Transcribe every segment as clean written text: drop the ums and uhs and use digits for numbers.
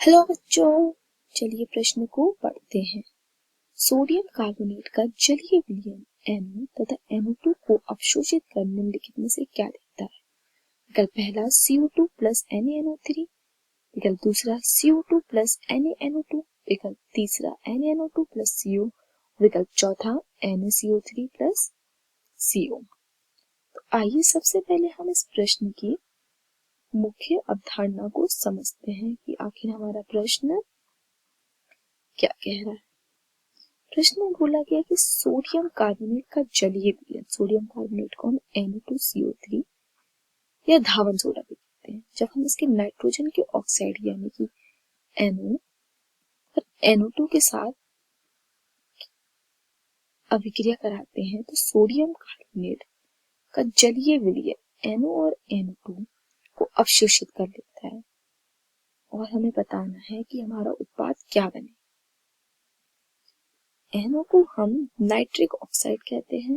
Hello बच्चों, चलिए प्रश्न को पढ़ते हैं। सोडियम कार्बोनेट का जलीय विलयन NO तथा NO2 को अवशोषित कर निम्नलिखित में से क्या देता है? विकल्प पहला CO2 प्लस NaNO3, विकल्प दूसरा CO2 प्लस NaNO2, विकल्प तीसरा NaNO2 प्लस CO, विकल्प चौथा NaCO3 प्लस CO। तो आइए सबसे पहले हम इस प्रश्न की मुख्य अवधारणा को समझते हैं कि आखिर हमारा प्रश्न क्या कह रहा है। प्रश्न में बोला गया कि सोडियम कार्बोनेट का जलीय विलयन, सोडियम कार्बोनेट को हम NO2CO3 या धावन सोडा भी कहते हैं। जब हम इसके नाइट्रोजन के ऑक्साइड यानी कि NO और NO2 के साथ अभिक्रिया कराते हैं तो सोडियम कार्बोनेट का जलीय विलयन NO और NO2 को अवशोषित कर लेता है और हमें बताना है कि हमारा उत्पाद क्या बने। NO को हम नाइट्रिक ऑक्साइड कहते हैं,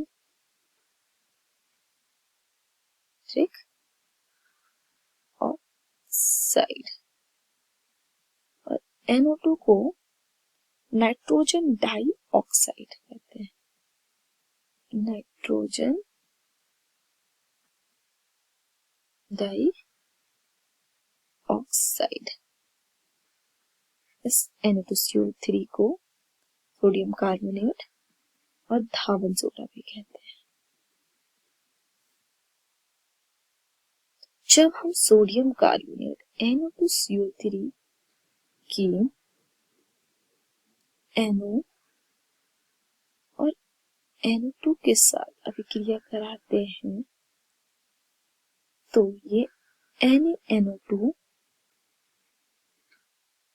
नाइट्रिक ऑक्साइड, और NO2 को नाइट्रोजन डाई ऑक्साइड कहते हैं, नाइट्रोजन डाई ऑक्साइड। इस NO2CO3 को सोडियम कार्बोनेट और धावन सोडा भी कहते हैं। जब हम सोडियम कार्बोनेट NO2CO3 की NO और NO2 के साथ अभिक्रिया कराते हैं तो ये NaNO2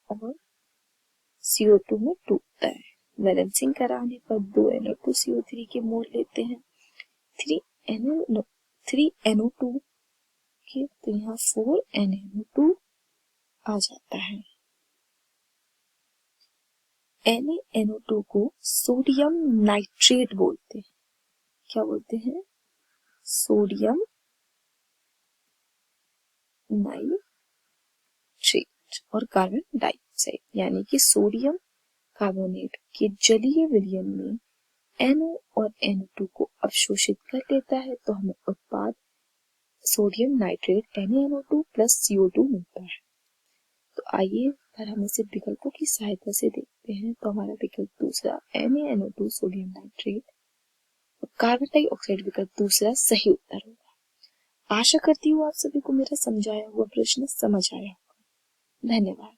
और CO2 में टूटता है। बैलेंसिंग कराने पर 2 NO2CO3 के मोल लेते हैं, 3 NO2 के, तो यहाँ 4 NaNO2 आ जाता है। NaNO2 को सोडियम नाइट्रेट बोलते हैं। क्या बोलते हैं? Sodium nitrate. और कार्बन डाइऑक्साइड यानी कि सोडियम कार्बोनेट के जलीय विलयन में NO और NO2 को अवशोषित कर लेता है तो हमें उत्पाद sodium nitrate NaNO2 plus CO2 मिलता है। तो आइए पर हम इसे विकल्पों की सहायता से देखते हैं। तो हमारा विकल्प दूसरा NaNO2 सोडियम नाइट्रेट और कार्बन डाइऑक्साइड विकल्प दूसरा सही उत्तर होगा। आशा करती हूँ आप सभी को मेरा समझाया हुआ प्रश्न समझ आया होगा। धन्यवाद।